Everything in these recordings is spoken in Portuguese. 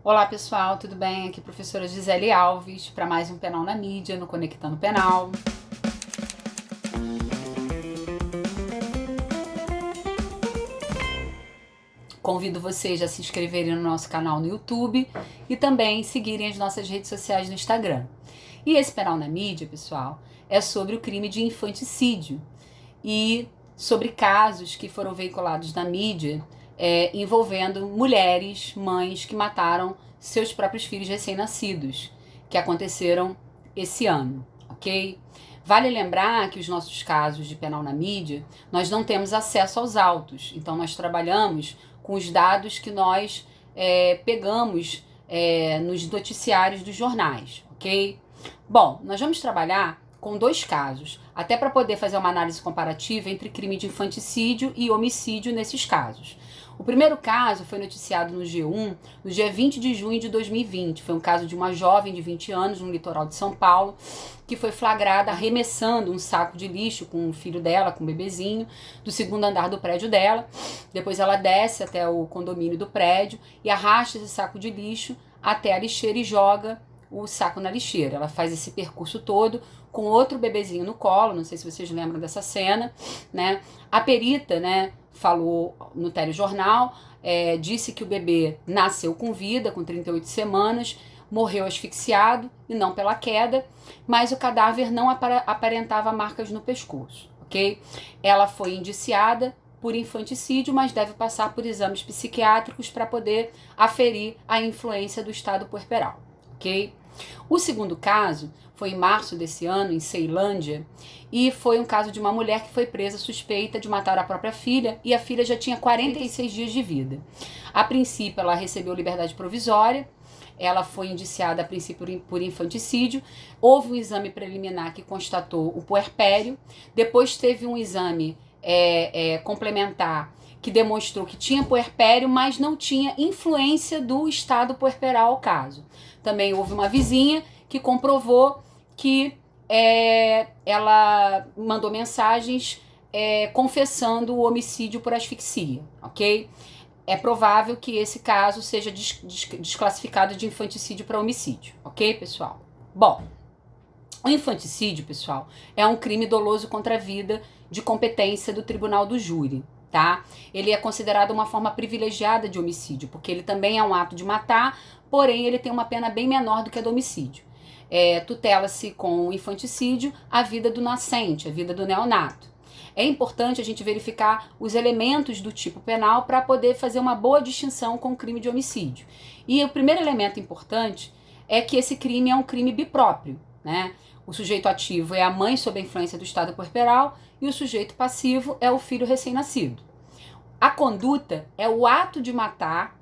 Olá pessoal, tudo bem? Aqui é a professora Gisele Alves para mais um Penal na Mídia, no Conectando Penal. Convido vocês a se inscreverem no nosso canal no YouTube e também seguirem as nossas redes sociais no Instagram. E esse Penal na Mídia, pessoal, é sobre o crime de infanticídio e sobre casos que foram veiculados na mídia envolvendo mulheres, mães que mataram seus próprios filhos recém-nascidos, que aconteceram esse ano, ok? Vale lembrar que os nossos casos de penal na mídia, nós não temos acesso aos autos, então nós trabalhamos com os dados que nós pegamos nos noticiários dos jornais, ok? Bom, nós vamos trabalhar com dois casos, até para poder fazer uma análise comparativa entre crime de infanticídio e homicídio nesses casos. O primeiro caso foi noticiado no G1 no dia 20 de junho de 2020. Foi um caso de uma jovem de 20 anos no litoral de São Paulo que foi flagrada arremessando um saco de lixo com o filho dela, com o bebezinho, do segundo andar do prédio dela. Depois ela desce até o condomínio do prédio e arrasta esse saco de lixo até a lixeira e joga o saco na lixeira. Ela faz esse percurso todo com outro bebezinho no colo, não sei se vocês lembram dessa cena, né? A perita, né, falou no telejornal, disse que o bebê nasceu com vida, com 38 semanas, morreu asfixiado e não pela queda, mas o cadáver não aparentava marcas no pescoço, ok? Ela foi indiciada por infanticídio, mas deve passar por exames psiquiátricos para poder aferir a influência do estado puerperal, ok? O segundo caso foi em março desse ano, em Ceilândia, e foi um caso de uma mulher que foi presa suspeita de matar a própria filha, e a filha já tinha 46 dias de vida. A princípio, ela recebeu liberdade provisória, ela foi indiciada a princípio por infanticídio, houve um exame preliminar que constatou o puerpério, depois teve um exame complementar que demonstrou que tinha puerpério, mas não tinha influência do estado puerperal ao caso. Também houve uma vizinha que comprovou que ela mandou mensagens confessando o homicídio por asfixia, ok? É provável que esse caso seja desclassificado de infanticídio para homicídio, ok, pessoal? Bom, o infanticídio, pessoal, é um crime doloso contra a vida de competência do tribunal do júri, tá? Ele é considerado uma forma privilegiada de homicídio, porque ele também é um ato de matar, porém ele tem uma pena bem menor do que a do homicídio. Tutela-se com o infanticídio a vida do nascente, a vida do neonato. É importante a gente verificar os elementos do tipo penal para poder fazer uma boa distinção com o crime de homicídio. E o primeiro elemento importante é que esse crime é um crime bipróprio, né? O sujeito ativo é a mãe sob a influência do estado puerperal e o sujeito passivo é o filho recém-nascido. A conduta é o ato de matar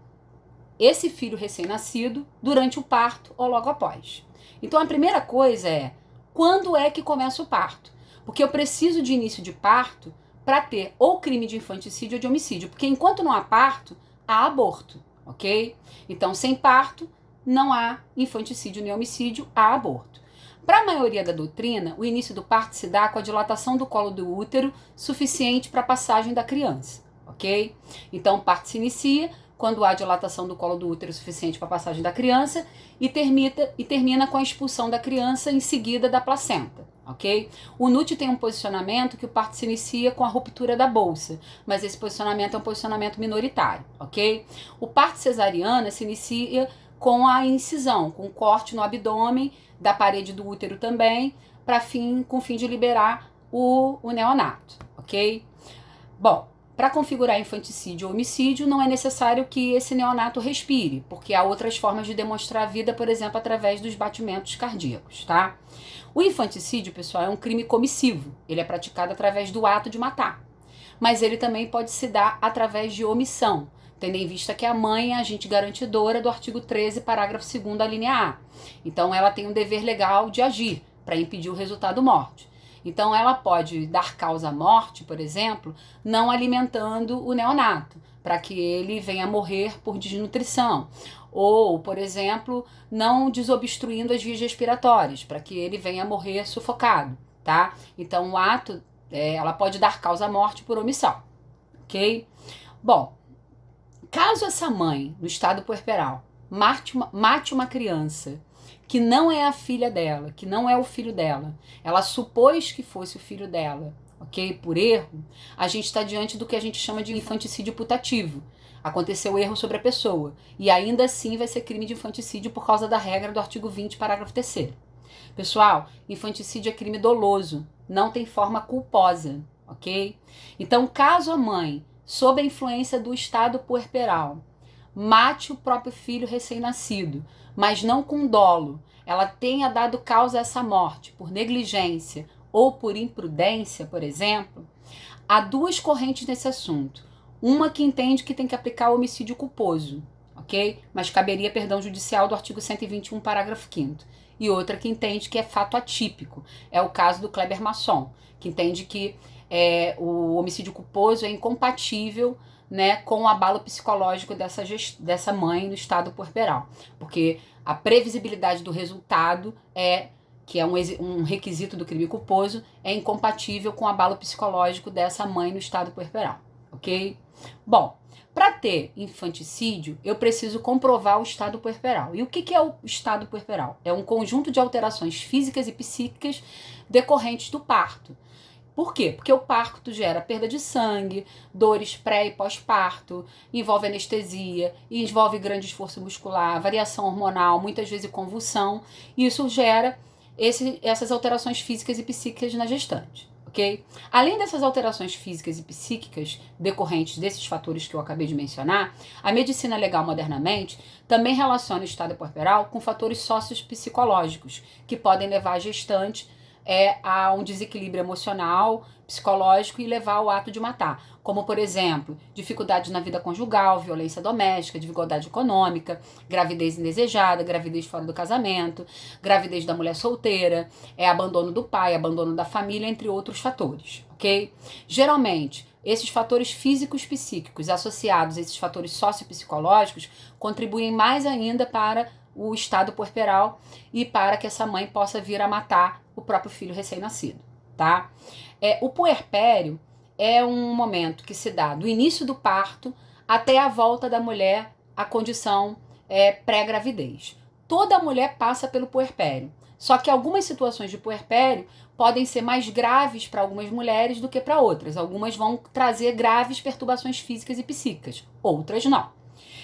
esse filho recém-nascido durante o parto ou logo após. Então a primeira coisa é, quando é que começa o parto? Porque eu preciso de início de parto para ter ou crime de infanticídio ou de homicídio, porque enquanto não há parto, há aborto, ok? Então sem parto, não há infanticídio nem homicídio, há aborto. Para a maioria da doutrina, o início do parto se dá com a dilatação do colo do útero suficiente para a passagem da criança, ok? Então o parto se inicia quando há dilatação do colo do útero suficiente para a passagem da criança e termina com a expulsão da criança em seguida da placenta, ok? O NUT tem um posicionamento que o parto se inicia com a ruptura da bolsa, mas esse posicionamento é um posicionamento minoritário, ok? O parto cesariana se inicia com a incisão, com o corte no abdômen, da parede do útero também, com o fim de liberar o neonato, ok? Bom, para configurar infanticídio ou homicídio, não é necessário que esse neonato respire, porque há outras formas de demonstrar a vida, por exemplo, através dos batimentos cardíacos, tá? O infanticídio, pessoal, é um crime comissivo. Ele é praticado através do ato de matar. Mas ele também pode se dar através de omissão, tendo em vista que a mãe é agente garantidora do artigo 13, parágrafo 2º da linha A. Então, ela tem um dever legal de agir para impedir o resultado morte. Então, ela pode dar causa à morte, por exemplo, não alimentando o neonato, para que ele venha a morrer por desnutrição. Ou, por exemplo, não desobstruindo as vias respiratórias, para que ele venha a morrer sufocado, tá? Então, o ato, ela pode dar causa à morte por omissão, ok? Bom, caso essa mãe, no estado puerperal, mate uma criança que não é a filha dela, que não é o filho dela, ela supôs que fosse o filho dela, ok? Por erro, a gente está diante do que a gente chama de infanticídio putativo. Aconteceu erro sobre a pessoa, e ainda assim vai ser crime de infanticídio por causa da regra do artigo 20, parágrafo 3º. Pessoal, infanticídio é crime doloso, não tem forma culposa, ok? Então, caso a mãe, sob a influência do estado puerperal, mate o próprio filho recém-nascido, mas não com dolo, ela tenha dado causa a essa morte por negligência ou por imprudência, por exemplo, há duas correntes nesse assunto. Uma que entende que tem que aplicar o homicídio culposo, ok? Mas caberia perdão judicial do artigo 121, parágrafo 5º. E outra que entende que é fato atípico. É o caso do Kleber Masson, que entende que o homicídio culposo é incompatível, né, com o abalo psicológico dessa mãe no estado puerperal. Porque a previsibilidade do resultado que é um requisito do crime culposo, é incompatível com o abalo psicológico dessa mãe no estado puerperal, ok? Bom, para ter infanticídio, eu preciso comprovar o estado puerperal. E o que é o estado puerperal? É um conjunto de alterações físicas e psíquicas decorrentes do parto. Por quê? Porque o parto gera perda de sangue, dores pré e pós-parto, envolve anestesia, envolve grande esforço muscular, variação hormonal, muitas vezes convulsão, e isso gera essas alterações físicas e psíquicas na gestante, ok? Além dessas alterações físicas e psíquicas decorrentes desses fatores que eu acabei de mencionar, a medicina legal modernamente também relaciona o estado puerperal com fatores sociopsicológicos que podem levar a gestante a um desequilíbrio emocional, psicológico e levar ao ato de matar, como, por exemplo, dificuldades na vida conjugal, violência doméstica, dificuldade econômica, gravidez indesejada, gravidez fora do casamento, gravidez da mulher solteira, abandono do pai, abandono da família, entre outros fatores, ok? Geralmente, esses fatores físicos psíquicos associados a esses fatores sociopsicológicos contribuem mais ainda para o estado puerperal e para que essa mãe possa vir a matar o próprio filho recém-nascido, tá? O puerpério é um momento que se dá do início do parto até a volta da mulher à condição pré-gravidez. Toda mulher passa pelo puerpério, só que algumas situações de puerpério podem ser mais graves para algumas mulheres do que para outras. Algumas vão trazer graves perturbações físicas e psíquicas, outras não.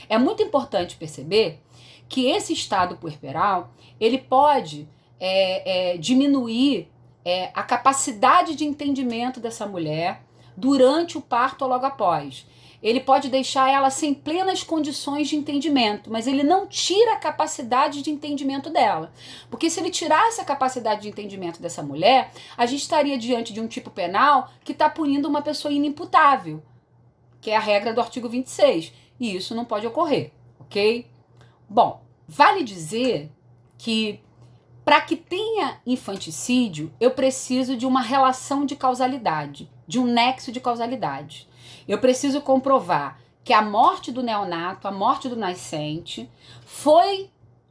É muito importante perceber que esse estado puerperal, ele pode diminuir a capacidade de entendimento dessa mulher durante o parto ou logo após. Ele pode deixar ela sem plenas condições de entendimento, mas ele não tira a capacidade de entendimento dela. Porque se ele tirasse a capacidade de entendimento dessa mulher, a gente estaria diante de um tipo penal que está punindo uma pessoa inimputável, que é a regra do artigo 26. E isso não pode ocorrer, ok? Bom, vale dizer que para que tenha infanticídio, eu preciso de uma relação de causalidade, de um nexo de causalidade. Eu preciso comprovar que a morte do neonato, a morte do nascente,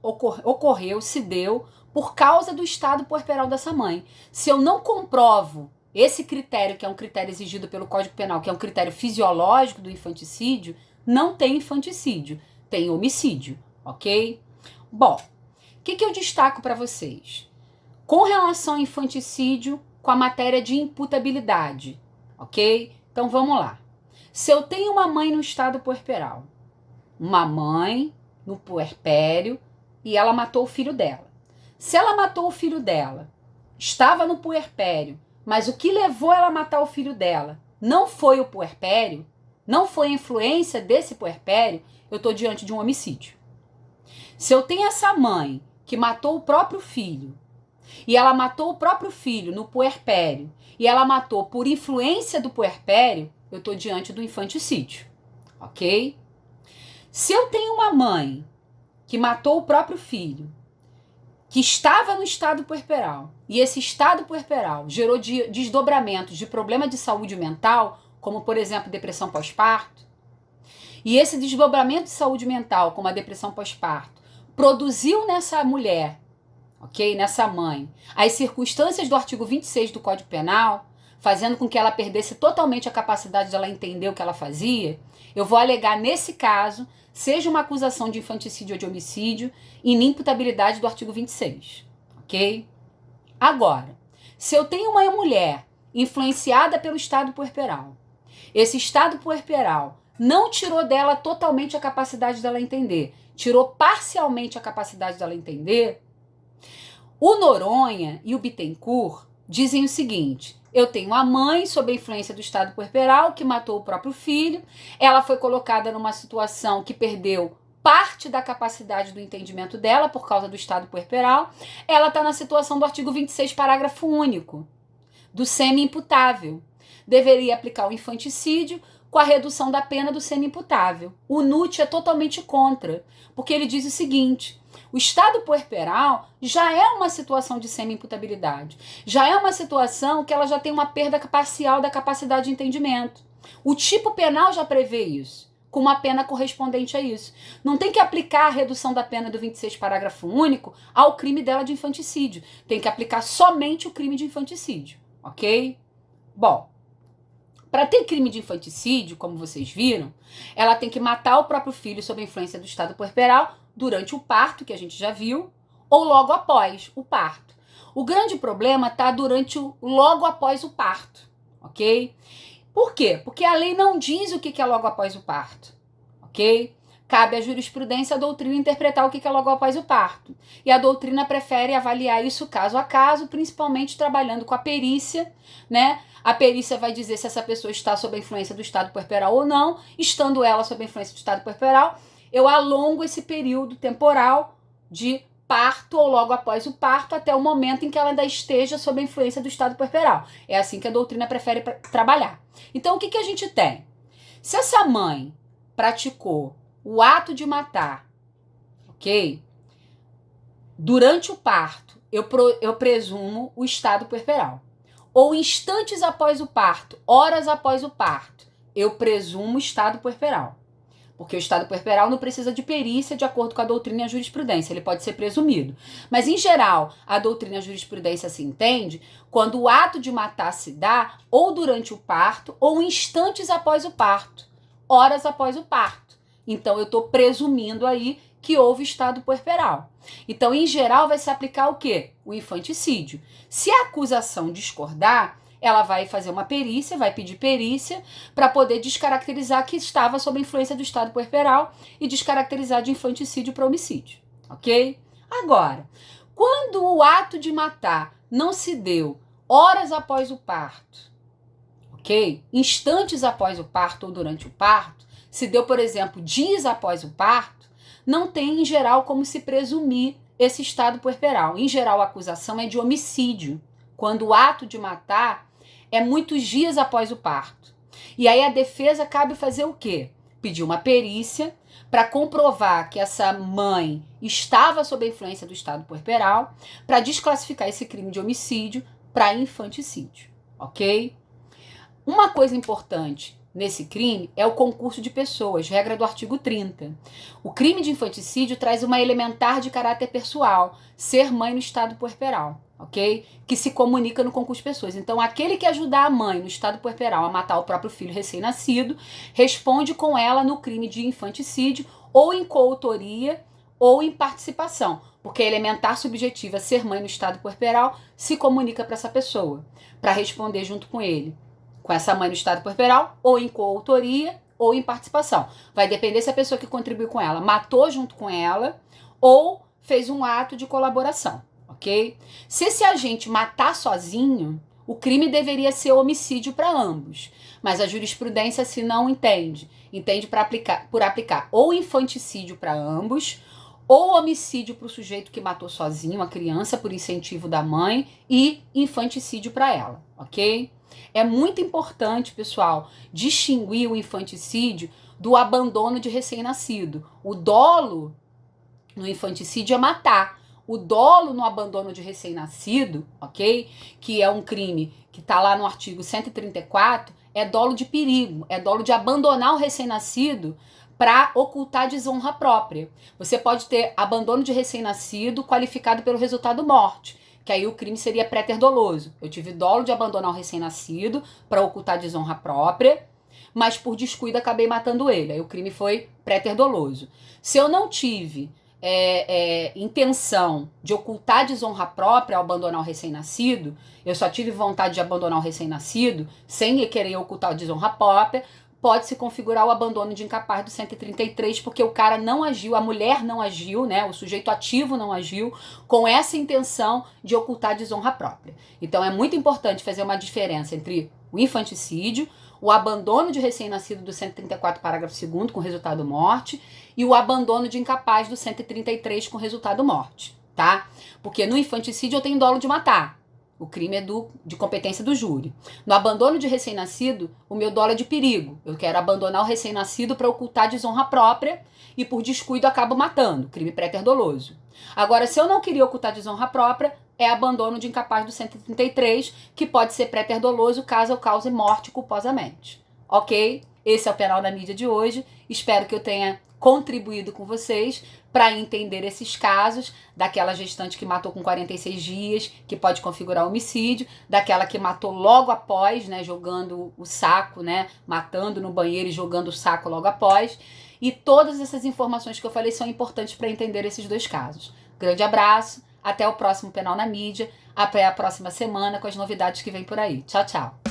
ocorreu, se deu por causa do estado puerperal dessa mãe. Se eu não comprovo esse critério, que é um critério exigido pelo Código Penal, que é um critério fisiológico do infanticídio, não tem infanticídio, tem homicídio, ok? Bom, o que eu destaco para vocês? Com relação ao infanticídio, com a matéria de imputabilidade, ok? Então vamos lá. Se eu tenho uma mãe no estado puerperal, uma mãe no puerpério, e ela matou o filho dela. Se ela matou o filho dela, estava no puerpério, mas o que levou ela a matar o filho dela não foi o puerpério, não foi a influência desse puerpério, eu estou diante de um homicídio. Se eu tenho essa mãe que matou o próprio filho, e ela matou o próprio filho no puerpério, e ela matou por influência do puerpério, eu estou diante do infanticídio, ok? Se eu tenho uma mãe que matou o próprio filho, que estava no estado puerperal, e esse estado puerperal gerou desdobramentos de problema de saúde mental, como, por exemplo, depressão pós-parto, e esse desdobramento de saúde mental, como a depressão pós-parto, produziu nessa mulher, ok, nessa mãe, as circunstâncias do artigo 26 do Código Penal, fazendo com que ela perdesse totalmente a capacidade de ela entender o que ela fazia, eu vou alegar nesse caso, seja uma acusação de infanticídio ou de homicídio, inimputabilidade do artigo 26, ok? Agora, se eu tenho uma mulher influenciada pelo estado puerperal, esse estado puerperal não tirou dela totalmente a capacidade dela entender, tirou parcialmente a capacidade dela entender, o Noronha e o Bittencourt dizem o seguinte: eu tenho a mãe sob a influência do estado puerperal que matou o próprio filho, ela foi colocada numa situação que perdeu parte da capacidade do entendimento dela por causa do estado puerperal, ela está na situação do artigo 26, parágrafo único, do semi-imputável. Deveria aplicar o infanticídio com a redução da pena do semi-imputável. O NUT é totalmente contra, porque ele diz o seguinte: o estado puerperal já é uma situação de semi-imputabilidade, já é uma situação que ela já tem uma perda parcial da capacidade de entendimento. O tipo penal já prevê isso, com uma pena correspondente a isso. Não tem que aplicar a redução da pena do 26, parágrafo único, ao crime dela de infanticídio. Tem que aplicar somente o crime de infanticídio, ok? Bom, para ter crime de infanticídio, como vocês viram, ela tem que matar o próprio filho sob a influência do estado puerperal durante o parto, que a gente já viu, ou logo após o parto. O grande problema está logo após o parto, ok? Por quê? Porque a lei não diz o que é logo após o parto, ok? Cabe à jurisprudência, à doutrina, interpretar o que é logo após o parto. E a doutrina prefere avaliar isso caso a caso, principalmente trabalhando com a perícia, né? A perícia vai dizer se essa pessoa está sob a influência do estado puerperal ou não. Estando ela sob a influência do estado puerperal, eu alongo esse período temporal de parto ou logo após o parto até o momento em que ela ainda esteja sob a influência do estado puerperal. É assim que a doutrina prefere trabalhar. Então, o que a gente tem? Se essa mãe praticou o ato de matar, ok? Durante o parto, eu presumo o estado puerperal. Ou instantes após o parto, horas após o parto, eu presumo o estado puerperal. Porque o estado puerperal não precisa de perícia de acordo com a doutrina e a jurisprudência, ele pode ser presumido. Mas, em geral, a doutrina e a jurisprudência se entende quando o ato de matar se dá ou durante o parto ou instantes após o parto, horas após o parto. Então, eu estou presumindo aí que houve estado puerperal. Então, em geral, vai se aplicar o quê? O infanticídio. Se a acusação discordar, ela vai fazer uma perícia, vai pedir perícia para poder descaracterizar que estava sob a influência do estado puerperal e descaracterizar de infanticídio para homicídio, ok? Agora, quando o ato de matar não se deu horas após o parto, ok? Instantes após o parto ou durante o parto, se deu, por exemplo, dias após o parto, não tem, em geral, como se presumir esse estado puerperal. Em geral, a acusação é de homicídio, quando o ato de matar é muitos dias após o parto. E aí a defesa cabe fazer o quê? Pedir uma perícia para comprovar que essa mãe estava sob a influência do estado puerperal, para desclassificar esse crime de homicídio para infanticídio, ok? Uma coisa importante nesse crime é o concurso de pessoas, regra do artigo 30. O crime de infanticídio traz uma elementar de caráter pessoal, ser mãe no estado puerperal, ok? Que se comunica no concurso de pessoas. Então, aquele que ajudar a mãe no estado puerperal a matar o próprio filho recém-nascido, responde com ela no crime de infanticídio, ou em coautoria, ou em participação, porque a elementar subjetiva, ser mãe no estado puerperal, se comunica para essa pessoa, para responder junto com ele, com essa mãe no estado puerperal, ou em coautoria, ou em participação. Vai depender se a pessoa que contribuiu com ela matou junto com ela, ou fez um ato de colaboração, ok? Se esse agente matar sozinho, o crime deveria ser homicídio para ambos, mas a jurisprudência assim não entende. Entende por aplicar ou infanticídio para ambos, ou homicídio para o sujeito que matou sozinho a criança por incentivo da mãe e infanticídio para ela, ok? É muito importante, pessoal, distinguir o infanticídio do abandono de recém-nascido. O dolo no infanticídio é matar. O dolo no abandono de recém-nascido, ok? Que é um crime que está lá no artigo 134, é dolo de perigo, é dolo de abandonar o recém-nascido para ocultar desonra própria. Você pode ter abandono de recém-nascido qualificado pelo resultado morte, que aí o crime seria préter-doloso. Eu tive dolo de abandonar o recém-nascido para ocultar desonra própria, mas por descuido acabei matando ele. Aí o crime foi préter-doloso. Se eu não tive intenção de ocultar desonra própria ao abandonar o recém-nascido, eu só tive vontade de abandonar o recém-nascido sem querer ocultar a desonra própria, pode-se configurar o abandono de incapaz do 133, porque o cara não agiu, a mulher não agiu, né? O sujeito ativo não agiu com essa intenção de ocultar a desonra própria. Então é muito importante fazer uma diferença entre o infanticídio, o abandono de recém-nascido do 134, parágrafo 2º, com resultado morte, e o abandono de incapaz do 133 com resultado morte, tá? Porque no infanticídio eu tenho dolo de matar. O crime é de competência do júri. No abandono de recém-nascido, o meu dolo é de perigo. Eu quero abandonar o recém-nascido para ocultar desonra própria e por descuido acabo matando. Crime préter-doloso. Agora, se eu não queria ocultar desonra própria, é abandono de incapaz do 133, que pode ser préter-doloso caso eu cause morte culposamente. Ok? Esse é o Penal da Mídia de hoje. Espero que eu tenha contribuído com vocês para entender esses casos, daquela gestante que matou com 46 dias, que pode configurar homicídio, daquela que matou logo após, né, jogando o saco, né, matando no banheiro e jogando o saco logo após. E todas essas informações que eu falei são importantes para entender esses dois casos. Grande abraço, até o próximo Penal na Mídia, até a próxima semana com as novidades que vem por aí. Tchau, tchau.